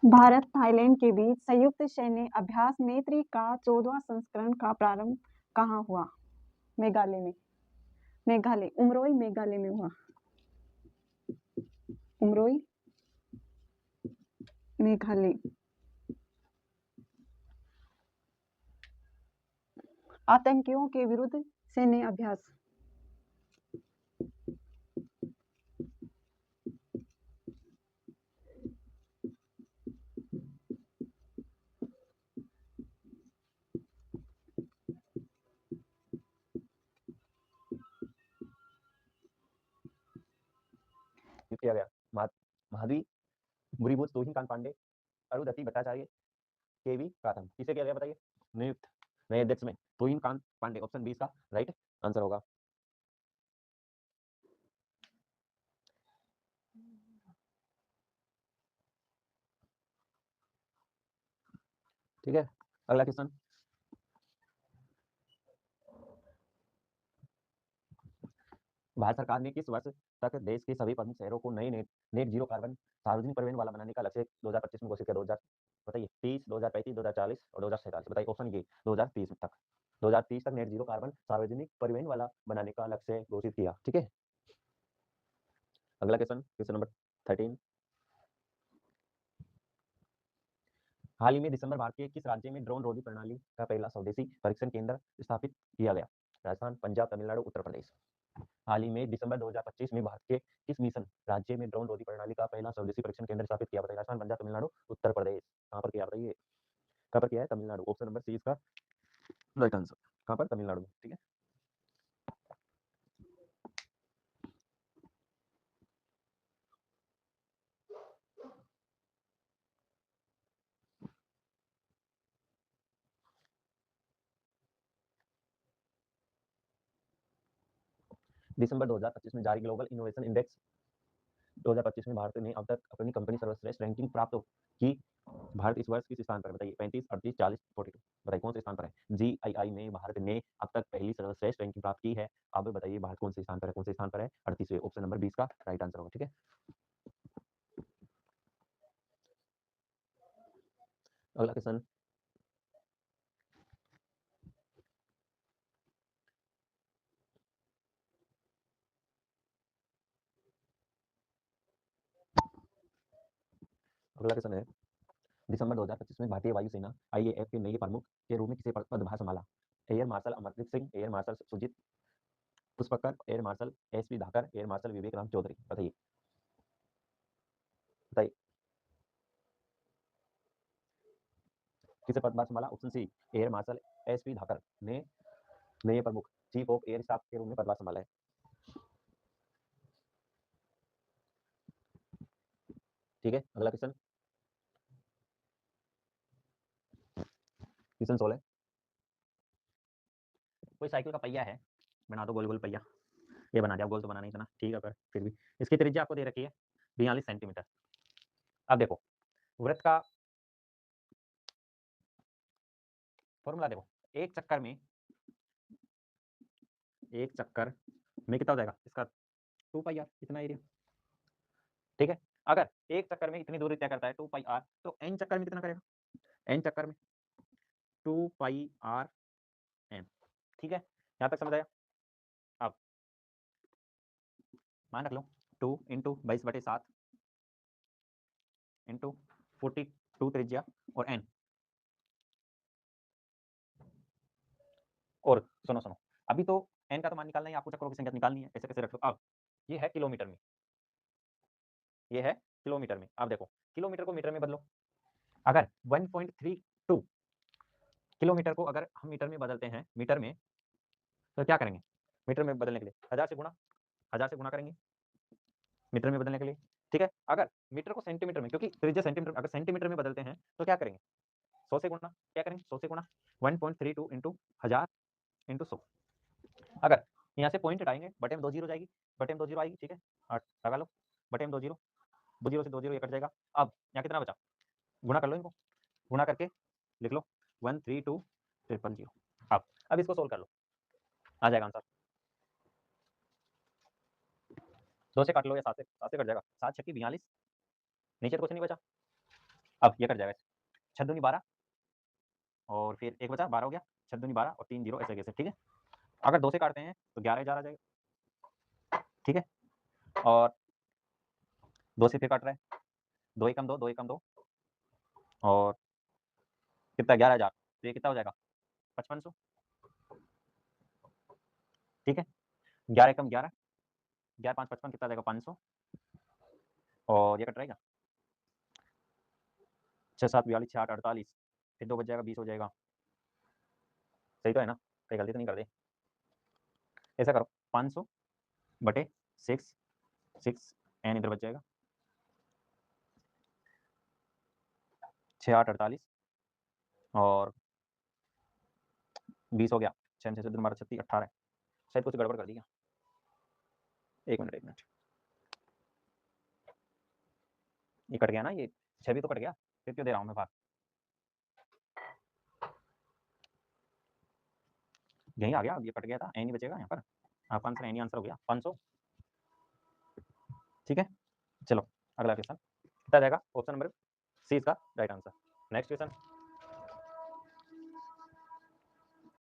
Bharat Thailand के बीच संयुक्त सैन्य अभ्यास मैत्री का 14वां संस्करण का प्रारंभ कहाँ हुआ? मेघालय में। मेघालय, उमरोई मेघालय में हुआ। उमरोई मेघालय। आतंकियों के विरुद्ध सैन्य अभ्यास। किया गया। महादी मुरीबोध तोहिन पांडे अरुदत्ती भट्टाचार्य केवी प्राथम किसे किया गया बताइए? नियुक्त नए अध्यक्ष में तोहिन कांत पांडे। ऑप्शन 20 का राइट आंसर होगा। ठीक है, अगला क्वेश्चन। भारत सरकार ने किस वर्ष तक देश के सभी प्रमुख शहरों को नए नेट जीरो कार्बन सार्वजनिक परिवहन वाला बनाने का लक्ष्य 2025 में घोषित किया? 2000 बताइए, 30, 2035, 2040 और 2047 बताइए। ऑप्शन ए 2030 तक। 2030 तक नेट जीरो कार्बन सार्वजनिक परिवहन वाला बनाने का लक्ष्य घोषित किया। ठीक है, अगला क्वेश्चन, क्वेश्चन नंबर 13। हाल ही में दिसंबर भारत के किस राज्य में ड्रोन रोधी प्रणाली का पहला स्वदेशी परीक्षण केंद्र स्थापित किया गया? राजस्थान, पंजाब, तमिलनाडु, उत्तर प्रदेश। हाल ही में दिसंबर 2025 में भारत के किस मिशन राज्य में ड्रोन रोधी प्रणाली का पहला स्वदेशी परीक्षण केंद्र स्थापित किया? बताइए। राजस्थान, पंजाब, तमिलनाडु, उत्तर प्रदेश। कहाँ पर किया बताइए? कहाँ पर किया है? तमिलनाडु। ऑप्शन नंबर सी इसका राइट आंसर। कहाँ पर? तमिलनाडु में। ठीक है, दिसंबर 2025 में जारी ग्लोबल इनोवेशन इंडेक्स 2025 में भारत ने अब तक अपनी कंपनी सर्वश्रेष्ठ रैंकिंग प्राप्त की। भारत इस वर्ष किस स्थान पर? बताइए। 35, 38, 40, 42 बताइए कौन से स्थान पर है? जीआईआई में भारत ने अब तक पहली सर्वश्रेष्ठ रैंकिंग प्राप्त की है। अब बताइए भारत कौन से स्थान पर है? कौन से स्थान पर है? 38वें। ऑप्शन नंबर 20 का राइट आंसर होगा। ठीक है, अगला क्वेश्चन। अगला क्वेश्चन है, दिसंबर 2025 में भारतीय वायुसेना आईएएफ के नए प्रमुख के रूप में किसे पदभार संभाला? Air marshal Amarpreet Singh, air marshal Sujeet Pushkar, air marshal SP Dhakar, air marshal Vivek Ram Chaudhary बताइए। बताइए किसे पदभार संभाला? Option C air marshal SP Dhakar ने नए प्रमुख चीफ ऑफ एयर स्टाफ के रूप में पदभार संभाला है। ठीक है, अगला क्वेश्चन, क्वेश्चन 16। कोई साइकिल का पहिया है, बना दो गोल गोल पहिया। ये बना दिया, गोल तो बना नहीं था ना, ठीक है, पर फिर भी इसकी त्रिज्या आपको दे रखी है 42 सेंटीमीटर। अब देखो वृत्त का फॉर्मूला देखो। एक चक्कर में कितना हो जाएगा इसका? 2 पाई आर, इतना एरिया। ठीक है, अगर एक चक्कर में इतनी दूरी तय करता है 2 पाई आर, तो एन चक्कर में कितना करेगा? एन चक्कर में 2 पाई आर एन। ठीक है, यहां तक समझ आया? अब मान रख लो 2 × 22/7 इंटू 42 त्रिज्या और एन। और सुनो अभी तो एन का तो मान निकालना है, आपको चक्रों की संख्या निकालनी है। ऐसे कैसे रख लो? अब ये है किलोमीटर में, ये है किलोमीटर में। अब देखो किलोमीटर को मीटर में बदलो। अगर 1.32 किलोमीटर को अगर हम मीटर में बदलते हैं, मीटर में, तो क्या करेंगे? मीटर में बदलने के लिए 1000 से गुणा करेंगे मीटर में बदलने के लिए। ठीक है, अगर मीटर को सेंटीमीटर में, क्योंकि त्रिज्या सेंटीमीटर, अगर सेंटीमीटर में बदलते हैं तो क्या करेंगे? 100 से गुणा। क्या करेंगे? 100 से गुणा। 1.32 इंटू 1000 इंटू 100। अगर यहाँ से पॉइंट हटाएंगे, बटे में 2 जीरो जाएगी, बटे में 2 जीरो आएगी। ठीक है, 8 लगा लो, बटे में 2 जीरो, 2 जीरो से 2 जीरो ये कट जाएगा। अब यहाँ कितना बचा? गुणा कर लो इनको, गुणा करके लिख लो 132,000। अब इसको सोल्व कर लो, आ जाएगा आंसर। 2 से काट लो या 7 से कट जाएगा। 7 छक्की 42, नीचे तो कुछ नहीं बचा। अब ये कट जाएगा, 6 दूनी 12 और फिर 1 बचा, 12 हो गया, 6 दूनी 12 और 3 0 ऐसे कैसे, ठीक है। अगर 2 से काटते हैं तो 11 आ जाएगा, ठीक है। और 2 से फिर काट रहा है, 2 एकम 2, 2 एकम 2 और कितना 11,000, तो ये कितना हो जाएगा 5500, ठीक है। 11 एकम 11, 11 5 55 कितना आ जाएगा 500 और ये कट रहेगा 6 7 42 6 8 48, फिर 2 बच जाएगा 20 हो जाएगा, सही तो है ना, कहीं गलती तो नहीं कर दे। ऐसा करो 500 बटे 6 6 एन इधर बच जाएगा, 6 8 48 और 20 हो गया, 6 6 12 36 18, शायद कुछ गड़बड़ कर दी क्या, एक मिनट एक मिनट, ये कट गया ना, ये 6 भी तो कट गया, फिर क्यों दे रहा हूँ मैं भाग, यही आ गया, अब ये कट गया था, एन ही बचेगा यहाँ पर, आप आंसर एन ही आंसर हो गया 500, ठीक है। चलो अगला क्वेश्चन कितना जाएगा, ऑप्शन नंबर सी इसका राइट आंसर। Next question,